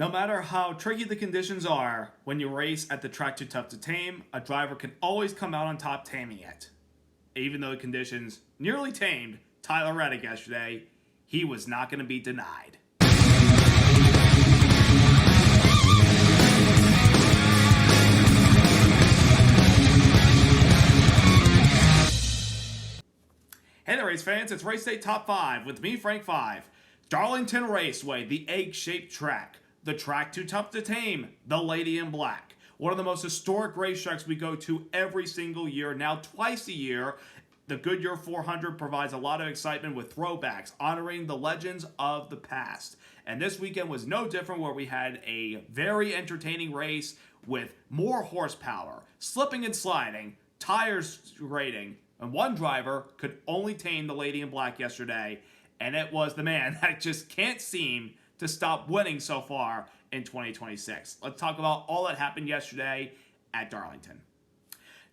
No matter how tricky the conditions are, when you race at the track too tough to tame, a driver can always come out on top taming it. Even though the conditions nearly tamed Tyler Reddick yesterday, he was not going to be denied. Hey there, race fans. It's Race Day Top 5 with me, Frank 5. Darlington Raceway, the egg-shaped track. The track too tough to tame, the Lady in Black. One of the most historic racetracks we go to every single year, now twice a year. The Goodyear 400 provides a lot of excitement with throwbacks, honoring the legends of the past. And this weekend was no different, where we had a very entertaining race with more horsepower, slipping and sliding, tires grating, and one driver could only tame the Lady in Black yesterday, and it was the man that just can't seem to stop winning so far in 2026. Let's talk about all that happened yesterday at Darlington.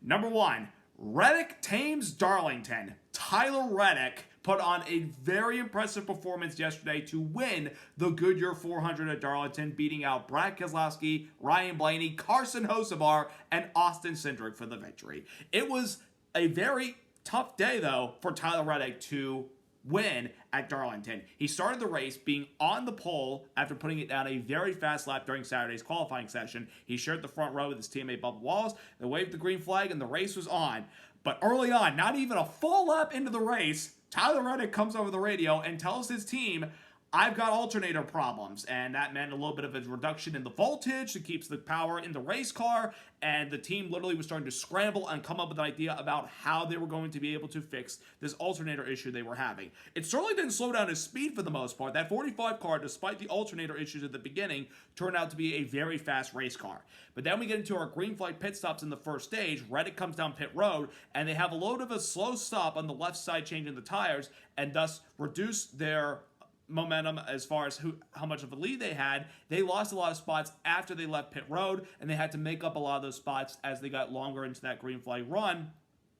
Number 1, Reddick tames Darlington. Tyler Reddick put on a very impressive performance yesterday to win the Goodyear 400 at Darlington, beating out Brad Keselowski, Ryan Blaney, Carson Hocevar, and Austin Cindric for the victory. It was a very tough day, though, for Tyler Reddick to win at Darlington. He started the race being on the pole after putting it down a very fast lap during Saturday's qualifying session. He shared the front row with his teammate Bubba Wallace. They waved the green flag and the race was on. But early on, not even a full lap into the race, Tyler Reddick comes over the radio and tells his team, "I've got alternator problems," and that meant a little bit of a reduction in the voltage that keeps the power in the race car, and the team literally was starting to scramble and come up with an idea about how they were going to be able to fix this alternator issue they were having. It certainly didn't slow down his speed for the most part. That 45 car, despite the alternator issues at the beginning, turned out to be a very fast race car. But then we get into our green flag pit stops in the first stage. Reddick comes down pit road, and they have a load of a slow stop on the left side, changing the tires, and thus reduce their momentum as far as how much of a lead they had. They lost a lot of spots after they left pit road, and they had to make up a lot of those spots as they got longer into that green flag run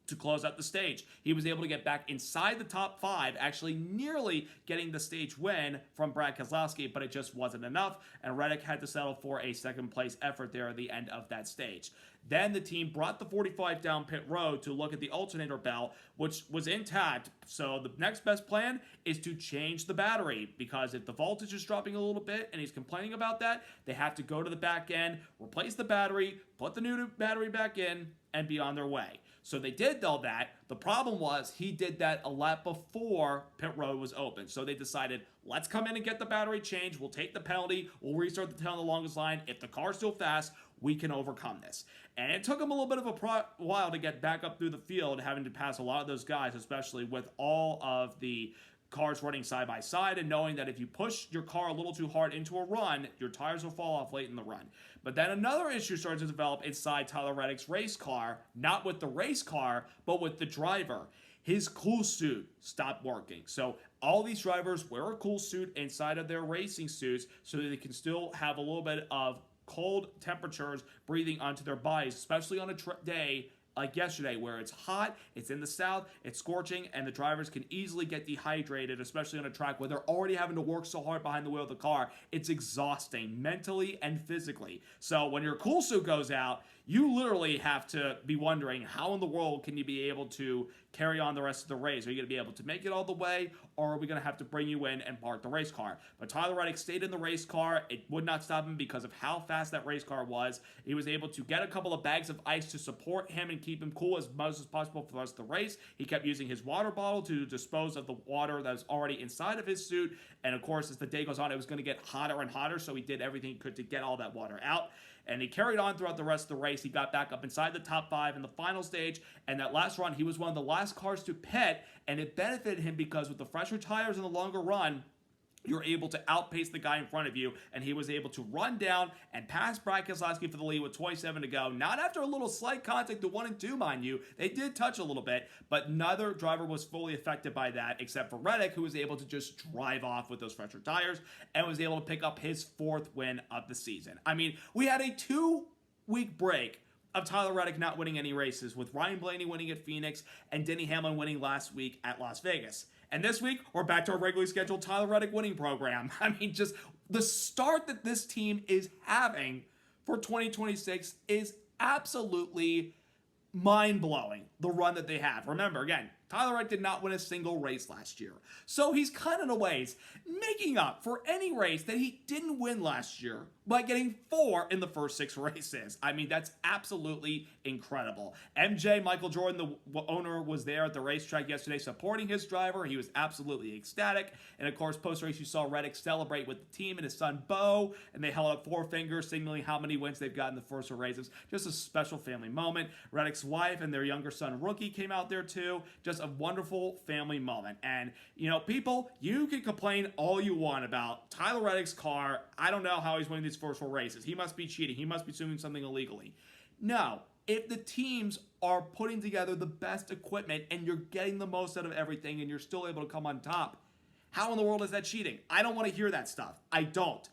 to close out the stage. He was able to get back inside the top 5, actually nearly getting the stage win from Brad Keselowski, but it just wasn't enough, and Reddick had to settle for a second place effort there at the end of that stage. Then the team brought the 45 down pit road to look at the alternator belt, which was intact. So the next best plan is to change the battery, because if the voltage is dropping a little bit and he's complaining about that, they have to go to the back end, replace the battery, put the new battery back in, and be on their way. So they did all that. The problem was he did that a lap before pit road was open. So they decided, let's come in and get the battery changed. We'll take the penalty. We'll restart the tail on the longest line. If the car's still fast, we can overcome this. And it took him a little bit of a while to get back up through the field, having to pass a lot of those guys, especially with all of the cars running side by side, and knowing that if you push your car a little too hard into a run, your tires will fall off late in the run. But then another issue started to develop inside Tyler Reddick's race car, not with the race car, but with the driver. His cool suit stopped working. So all these drivers wear a cool suit inside of their racing suits so that they can still have a little bit of cold temperatures breathing onto their bodies, especially on a day like yesterday, where it's hot, it's in the south, it's scorching, and the drivers can easily get dehydrated, especially on a track where they're already having to work so hard behind the wheel of the car. It's exhausting mentally and physically. So when your cool suit goes out, you literally have to be wondering, how in the world can you be able to carry on the rest of the race? Are you going to be able to make it all the way, or are we going to have to bring you in and park the race car? But Tyler Reddick stayed in the race car. It would not stop him because of how fast that race car was. He was able to get a couple of bags of ice to support him and keep him cool as much as possible for the rest of the race. He kept using his water bottle to dispose of the water that was already inside of his suit. And of course, as the day goes on, it was going to get hotter and hotter, so he did everything he could to get all that water out. And he carried on throughout the rest of the race. He got back up inside the top 5 in the final stage. And that last run, he was one of the last cars to pit. And it benefited him because with the fresher tires and the longer run, you're able to outpace the guy in front of you, and he was able to run down and pass Brad Keselowski for the lead with 27 to go. Not after a little slight contact to 1 and 2, mind you. They did touch a little bit, but neither driver was fully affected by that, except for Reddick, who was able to just drive off with those fresher tires and was able to pick up his 4th win of the season. I mean, we had a 2-week break of Tyler Reddick not winning any races, with Ryan Blaney winning at Phoenix and Denny Hamlin winning last week at Las Vegas. And this week, we're back to our regularly scheduled Tyler Reddick winning program. I mean, just The start that this team is having for 2026 is absolutely mind-blowing, the run that they have. Remember, again, Tyler Reddick did not win a single race last year. So he's kind of, in a ways, making up for any race that he didn't win last year by getting 4 in the first 6 races. I mean, that's absolutely incredible. MJ, Michael Jordan, the owner, was there at the racetrack yesterday supporting his driver. He was absolutely ecstatic. And, of course, post-race, you saw Reddick celebrate with the team and his son, Bo, and they held up 4 fingers, signaling how many wins they've got in the first 4 races. Just a special family moment. Reddick's wife and their younger son, Rookie, came out there, too. Just a wonderful family moment. And, you know, people, you can complain all you want about Tyler Reddick's car. I don't know how he's winning these first 4 races. He must be cheating. He must be doing something illegally. No. If the teams are putting together the best equipment and you're getting the most out of everything and you're still able to come on top, how in the world is that cheating? I don't want to hear that stuff. I don't.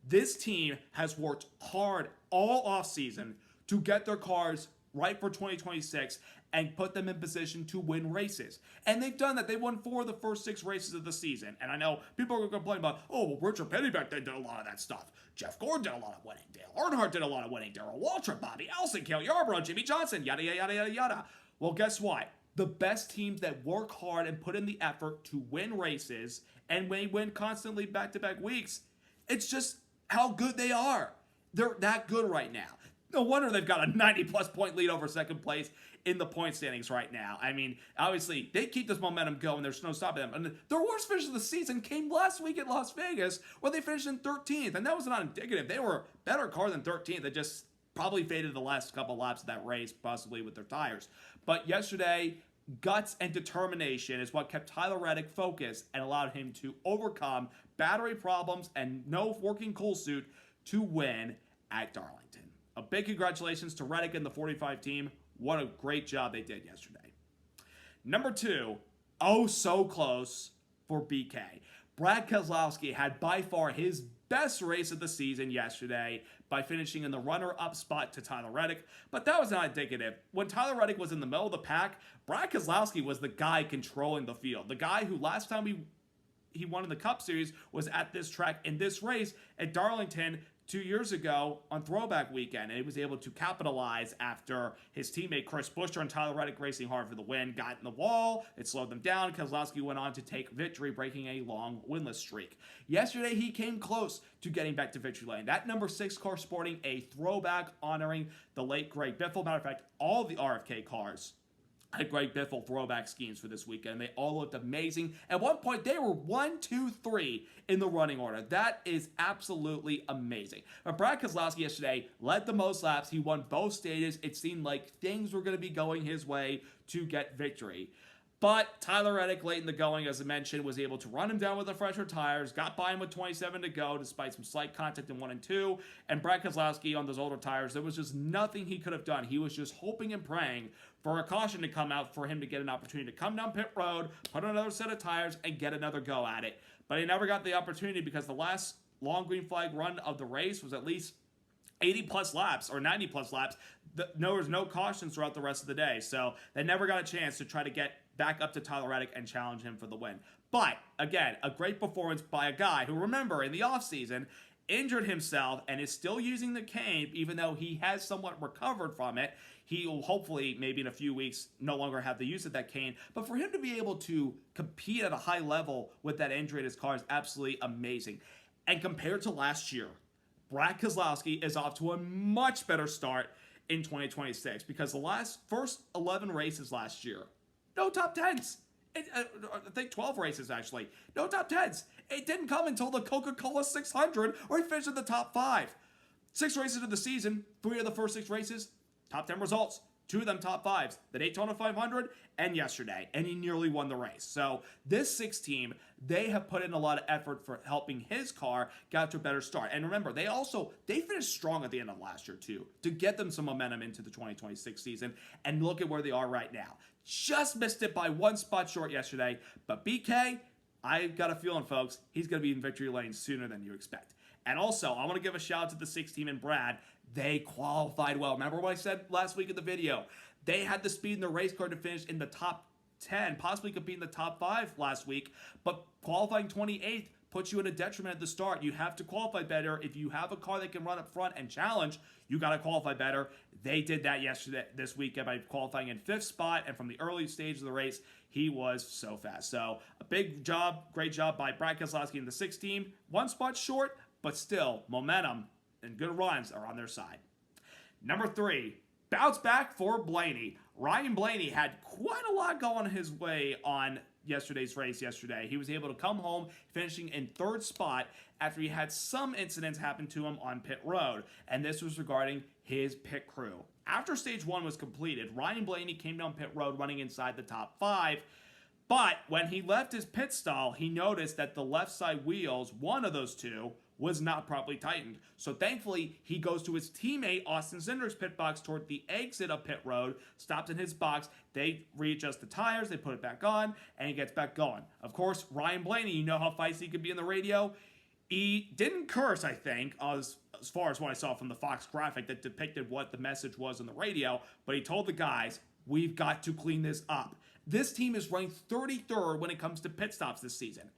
This team has worked hard all offseason to get their cars right for 2026 and put them in position to win races. And they've done that. They won 4 of the first 6 races of the season. And I know people are going to complain about, oh, well, Richard Pennyback did a lot of that stuff. Jeff Gordon did a lot of winning. Dale Earnhardt did a lot of winning. Darrell Waltrip, Bobby Elson, Cale Yarborough, Jimmy Johnson, yada, yada, yada, yada, yada. Well, guess what? The best teams that work hard and put in the effort to win races, and when they win constantly back-to-back weeks, it's just how good they are. They're that good right now. No wonder they've got a 90-plus point lead over second place in the point standings right now. I mean, obviously, they keep this momentum going. There's no stopping them. And their worst finish of the season came last week at Las Vegas, where they finished in 13th. And that was not indicative. They were a better car than 13th. They just probably faded the last couple laps of that race, possibly with their tires. But yesterday, guts and determination is what kept Tyler Reddick focused and allowed him to overcome battery problems and no working cool suit to win at Darlington. A big congratulations to Reddick and the 45 team. What a great job they did yesterday. Number 2, oh so close for BK. Brad Keselowski had by far his best race of the season yesterday by finishing in the runner-up spot to Tyler Reddick, but that was not indicative. When Tyler Reddick was in the middle of the pack, Brad Keselowski was the guy controlling the field. The guy who last time he won in the Cup Series was at this track in this race at Darlington 2 years ago on Throwback Weekend, and he was able to capitalize after his teammate Chris Buescher and Tyler Reddick racing hard for the win got in the wall. It slowed them down. Keselowski went on to take victory, breaking a long winless streak. Yesterday, he came close to getting back to victory lane. That number 6 car sporting a throwback honoring the late Greg Biffle. Matter of fact, all the RFK cars had Greg Biffle throwback schemes for this weekend. They all looked amazing. At one point, they were 1, 2, 3 in the running order. That is absolutely amazing. But Brad Keselowski yesterday led the most laps. He won both stages. It seemed like things were going to be going his way to get victory. But Tyler Reddick, late in the going, as I mentioned, was able to run him down with the fresher tires, got by him with 27 to go, despite some slight contact in 1 and 2. And Brad Keselowski on those older tires, there was just nothing he could have done. He was just hoping and praying for a caution to come out for him to get an opportunity to come down pit road, put on another set of tires, and get another go at it. But he never got the opportunity because the last long green flag run of the race was at least 80-plus laps or 90-plus laps. There was no cautions throughout the rest of the day. So they never got a chance to try to get back up to Tyler Reddick and challenge him for the win. But, again, a great performance by a guy who, remember, in the offseason, injured himself and is still using the cane, even though he has somewhat recovered from it. He will hopefully, maybe in a few weeks, no longer have the use of that cane. But for him to be able to compete at a high level with that injury in his car is absolutely amazing. And compared to last year, Brad Keselowski is off to a much better start in 2026 because the first 11 races last year, no top 10s. I think 12 races, actually. No top 10s. It didn't come until the Coca-Cola 600, where he finished in the top 5. 6 races of the season, 3 of the first 6 races, top 10 results. 2 of them top 5s. The Daytona 500 and yesterday. And he nearly won the race. So this 6 team, they have put in a lot of effort for helping his car get to a better start. And remember, they finished strong at the end of last year, too, to get them some momentum into the 2026 season. And look at where they are right now. Just missed it by 1 spot short yesterday. But BK, I got a feeling, folks, he's going to be in victory lane sooner than you expect. And also, I want to give a shout out to the 6 team and Brad. They qualified well. Remember what I said last week in the video? They had the speed in the race car to finish in the top 10, possibly compete in the top 5 last week, but qualifying 28th puts you in a detriment at the start. You have to qualify better. If you have a car that can run up front and challenge, you got to qualify better. They did that this weekend by qualifying in 5th spot, and from the early stage of the race, he was so fast. So a big job, great job by Brad Keselowski and the 6 team. 1 spot short, but still momentum and good runs are on their side. Number 3, bounce back for Blaney. Ryan Blaney had quite a lot going his way on yesterday's race yesterday. He was able to come home finishing in 3rd spot after he had some incidents happen to him on pit road, and this was regarding his pit crew. After stage 1 was completed, Ryan Blaney came down pit road running inside the top 5, but when he left his pit stall, he noticed that the left side wheels, one of those two, was not properly tightened. So thankfully, he goes to his teammate Austin Zinder's pit box toward the exit of pit road, stops in his box, they readjust the tires, they put it back on, and he gets back going. Of course, Ryan Blaney, you know how feisty he could be in the radio. He didn't curse, I think, as far as what I saw from the Fox graphic that depicted what the message was on the radio, but he told the guys, we've got to clean this up. This team is ranked 33rd when it comes to pit stops this season.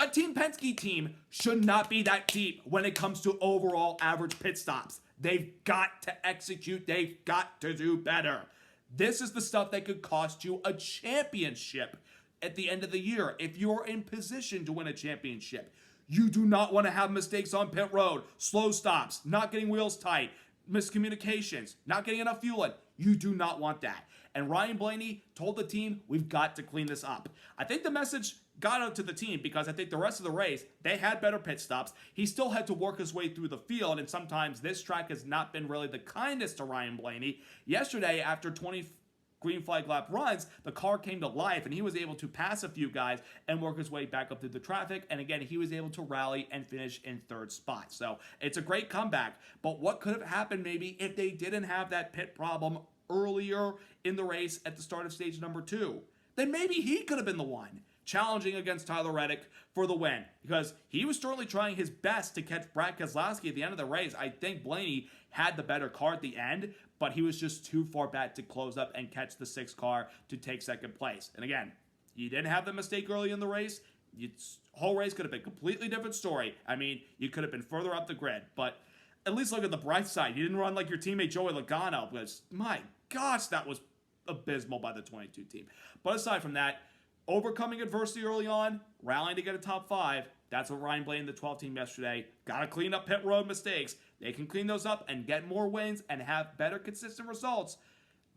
A Team Penske team should not be that deep when it comes to overall average pit stops. They've got to execute. They've got to do better. This is the stuff that could cost you a championship at the end of the year if you're in position to win a championship. You do not want to have mistakes on pit road, slow stops, not getting wheels tight, miscommunications, not getting enough fuel in. You do not want that. And Ryan Blaney told the team, we've got to clean this up. I think the message got out to the team because I think the rest of the race, they had better pit stops. He still had to work his way through the field, and sometimes this track has not been really the kindest to Ryan Blaney. Yesterday, after 20 green flag lap runs, the car came to life, and he was able to pass a few guys and work his way back up through the traffic. And again, he was able to rally and finish in 3rd spot. So it's a great comeback. But what could have happened maybe if they didn't have that pit problem earlier in the race at the start of stage number 2? Then maybe he could have been the one challenging against Tyler Reddick for the win, because he was certainly trying his best to catch Brad Keselowski at the end of the race. I think Blaney had the better car at the end, but he was just too far back to close up and catch the 6th car to take 2nd place. And again, you didn't have the mistake early in the race. Whole race could have been a completely different story. I mean, you could have been further up the grid, but at least look at the bright side. You didn't run like your teammate Joey Logano, because my gosh, that was abysmal by the 22 team. But aside from that, overcoming adversity early on, rallying to get a top 5, that's what Ryan Blaney and the 12 team yesterday. Got to clean up pit road mistakes. They can clean those up and get more wins and have better consistent results.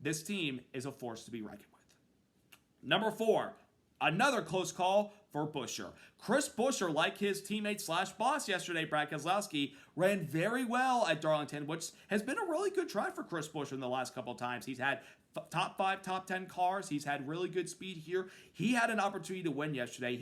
This team is a force to be reckoned with. Number 4, another close call for Buescher. Chris Buescher, like his teammate / boss yesterday, Brad Keselowski, ran very well at Darlington, which has been a really good try for Chris Buescher in the last couple of times. He's had top 5, top 10 cars. He's had really good speed here. He had an opportunity to win yesterday.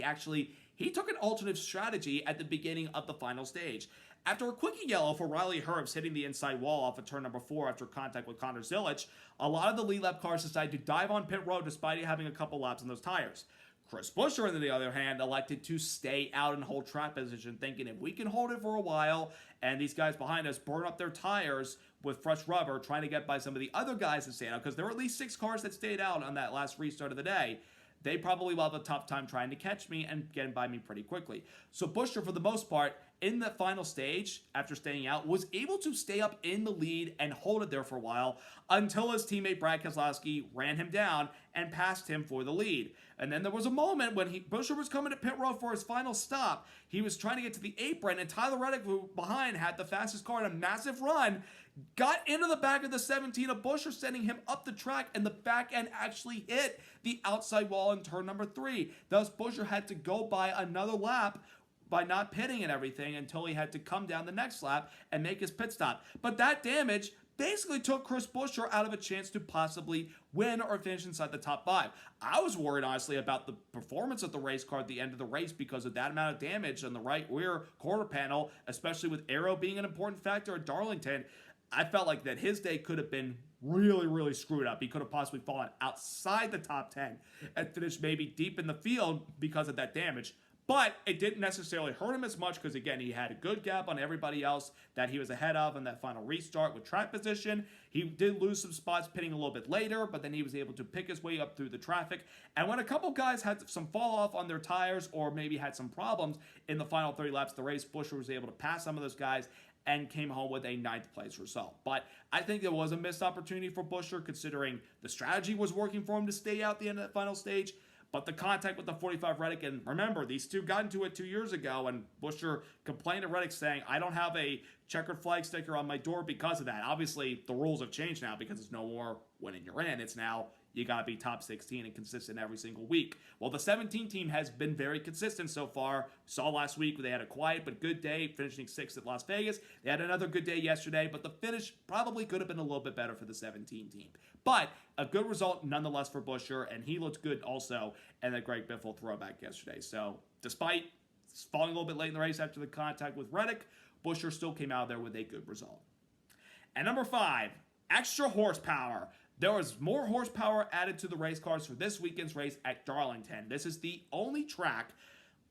He took an alternative strategy at the beginning of the final stage. After a quickie yellow for Riley Herbst hitting the inside wall off of turn number 4 after contact with Connor Zilic, a lot of the lead lap cars decided to dive on pit road despite having a couple laps on those tires. Chris Buescher, on the other hand, elected to stay out and hold track position, thinking if we can hold it for a while and these guys behind us burn up their tires with fresh rubber, trying to get by some of the other guys that stayed out, because there were at least 6 cars that stayed out on that last restart of the day, they probably will have a tough time trying to catch me and getting by me pretty quickly. So Buescher, for the most part, in the final stage, after staying out, was able to stay up in the lead and hold it there for a while until his teammate Brad Keselowski ran him down and passed him for the lead. And then there was a moment when Buescher was coming to pit road for his final stop. He was trying to get to the apron, and Tyler Reddick, who behind had the fastest car in a massive run, got into the back of the 17 of Buescher, sending him up the track, and the back end actually hit the outside wall in turn number 3. Thus, Buescher had to go by another lap by not pitting and everything until he had to come down the next lap and make his pit stop. But that damage basically took Chris Buescher out of a chance to possibly win or finish inside the top 5. I was worried, honestly, about the performance of the race car at the end of the race because of that amount of damage on the right rear quarter panel, especially with aero being an important factor at Darlington. I felt like that his day could have been really, really screwed up. He could have possibly fallen outside the top 10 and finished maybe deep in the field because of that damage. But it didn't necessarily hurt him as much because, again, he had a good gap on everybody else that he was ahead of in that final restart with track position. He did lose some spots pitting a little bit later, but then he was able to pick his way up through the traffic. And when a couple guys had some fall off on their tires or maybe had some problems in the final 30 laps of the race, Buescher was able to pass some of those guys and came home with a 9th place result. But I think it was a missed opportunity for Buescher considering the strategy was working for him to stay out the end of that final stage. But the contact with the 45 Reddick, and remember, these two got into it 2 years ago, and Buescher complained to Reddick saying, I don't have a checkered flag sticker on my door because of that. Obviously, the rules have changed now because it's no more winning you're in. It's now you got to be top 16 and consistent every single week. Well, the 17 team has been very consistent so far. Saw last week they had a quiet but good day, finishing 6th at Las Vegas. They had another good day yesterday, but the finish probably could have been a little bit better for the 17 team. But a good result nonetheless for Buescher, and he looked good also in the Greg Biffle throwback yesterday. So despite falling a little bit late in the race after the contact with Reddick, Buescher still came out there with a good result. And number 5, extra horsepower. There was more horsepower added to the race cars for this weekend's race at Darlington. This is the only track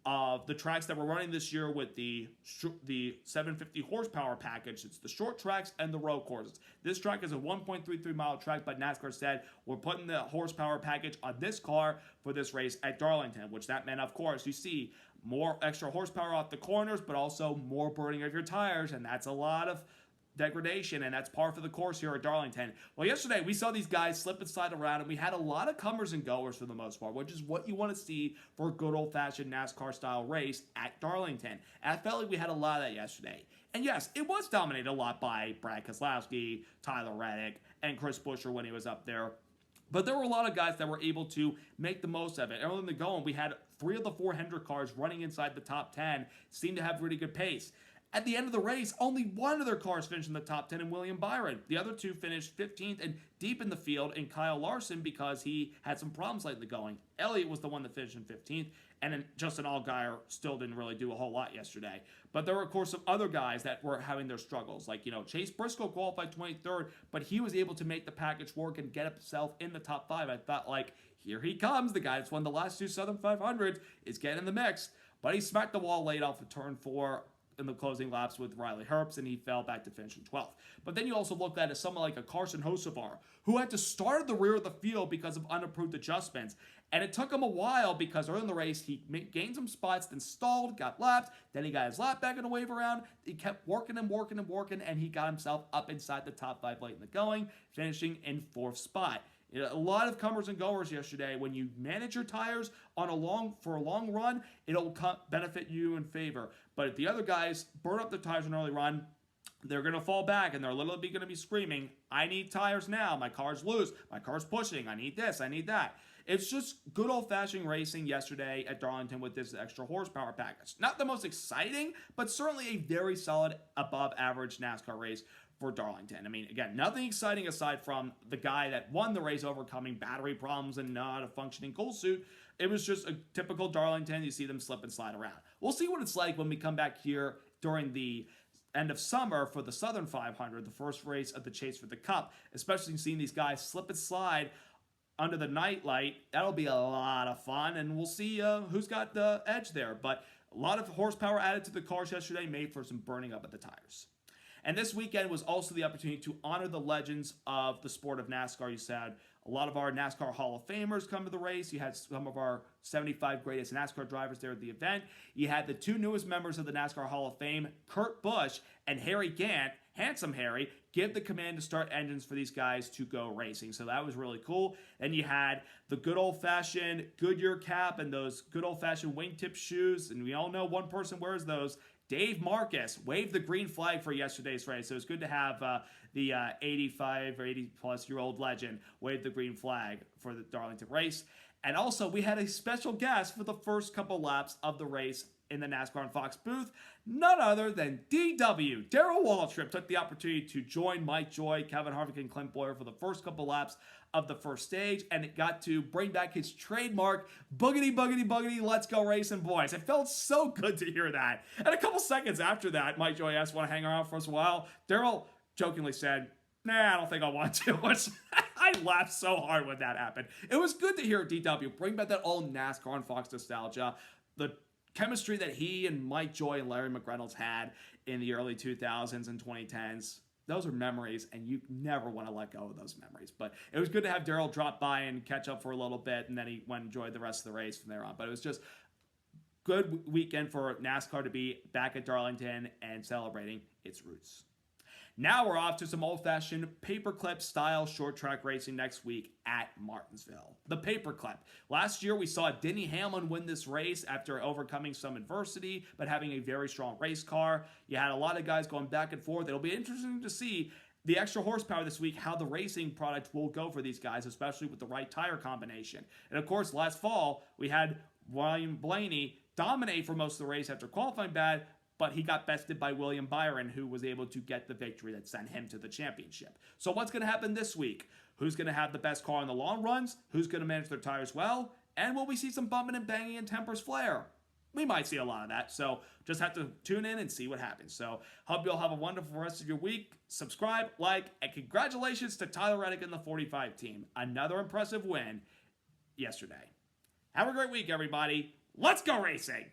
of the tracks that we're running this year with the 750 horsepower package. It's the short tracks and the road courses. This track is a 1.33 mile track, but NASCAR said we're putting the horsepower package on this car for this race at Darlington, which that meant, of course, you see more extra horsepower off the corners, but also more burning of your tires, and that's a lot of degradation, and that's par for the course here at Darlington. Well, yesterday we saw these guys slip and slide around, and we had a lot of comers and goers for the most part, which is what you want to see for a good old-fashioned NASCAR-style race at Darlington. And I felt like we had a lot of that yesterday. And yes, it was dominated a lot by Brad Keselowski, Tyler Reddick, and Chris Buescher when he was up there. But there were a lot of guys that were able to make the most of it. Early in the going, we had 3 of the 4 Hendrick cars running inside the top 10, seemed to have really good pace. At the end of the race, only one of their cars finished in the top 10 in William Byron. The other 2 finished 15th and deep in the field in Kyle Larson because he had some problems late in the going. Elliott was the one that finished in 15th, and then Justin Allgaier still didn't really do a whole lot yesterday. But there were, of course, some other guys that were having their struggles. Like, Chase Briscoe qualified 23rd, but he was able to make the package work and get himself in the top 5. I thought, here he comes. The guy that's won the last 2 Southern 500s is getting in the mix. But he smacked the wall late off of turn 4 in the closing laps with Riley Herbst, and he fell back to finish in 12th. But then you also look at someone like a Carson Hocevar, who had to start at the rear of the field because of unapproved adjustments. And it took him a while because early in the race, he gained some spots, then stalled, got lapped, then he got his lap back in the wave around. He kept working, and he got himself up inside the top 5 late in the going, finishing in 4th spot. A lot of comers and goers yesterday. When you manage your tires for a long run, it'll benefit you in favor. But if the other guys burn up their tires in an early run, they're going to fall back, and they're literally going to be screaming, I need tires now. My car's loose. My car's pushing. I need this. I need that. It's just good old-fashioned racing yesterday at Darlington with this extra horsepower package. Not the most exciting, but certainly a very solid above-average NASCAR race for Darlington. I mean, again, nothing exciting aside from the guy that won the race overcoming battery problems and not a functioning cool suit. It was just a typical Darlington. You see them slip and slide around. We'll see what it's like when we come back here during the end of summer for the Southern 500, the first race of the chase for the Cup, especially seeing these guys slip and slide under the night light. That'll be a lot of fun, and we'll see who's got the edge there. But a lot of horsepower added to the cars yesterday made for some burning up at the tires. And this weekend was also the opportunity to honor the legends of the sport of NASCAR. You said a lot of our NASCAR Hall of Famers come to the race. You had some of our 75 greatest NASCAR drivers there at the event. You had the 2 newest members of the NASCAR Hall of Fame, Kurt Busch and Harry Gant, Handsome Harry, give the command to start engines for these guys to go racing. So that was really cool. And you had the good old-fashioned Goodyear cap and those good old-fashioned wingtip shoes. And we all know one person wears those. Dave Marcus waved the green flag for yesterday's race, so it's good to have the 85 or 80-plus-year-old legend wave the green flag for the Darlington race. And also, we had a special guest for the first couple laps of the race in the NASCAR on Fox booth, none other than DW. Darrell Waltrip took the opportunity to join Mike Joy, Kevin Harvick, and Clint Bowyer for the first couple laps of the first stage, and it got to bring back his trademark boogity, boogity, boogity, let's go racing, boys. It felt so good to hear that. And a couple seconds after that, Mike Joy asked, want to hang around for us a while? Darrell jokingly said, nah, I don't think I want to. Which I laughed so hard when that happened. It was good to hear DW bring back that old NASCAR on Fox nostalgia. The chemistry that he and Mike Joy and Larry McReynolds had in the early 2000s and 2010s. Those are memories, and you never want to let go of those memories. But it was good to have Darrell drop by and catch up for a little bit, and then he went and enjoyed the rest of the race from there on. But it was just good weekend for NASCAR to be back at Darlington and celebrating its roots. Now we're off to some old-fashioned paperclip style short track racing next week at Martinsville. The paperclip. Last year we saw Denny Hamlin win this race after overcoming some adversity, but having a very strong race car. You had a lot of guys going back and forth. It'll be interesting to see the extra horsepower this week, how the racing product will go for these guys, especially with the right tire combination. And of course, last fall, we had William Blaney dominate for most of the race after qualifying bad, but he got bested by William Byron, who was able to get the victory that sent him to the championship. So what's going to happen this week? Who's going to have the best car in the long runs? Who's going to manage their tires well? And will we see some bumping and banging and tempers flare? We might see a lot of that, so just have to tune in and see what happens. So hope you all have a wonderful rest of your week. Subscribe, like, and congratulations to Tyler Reddick and the 45 team. Another impressive win yesterday. Have a great week, everybody. Let's go racing!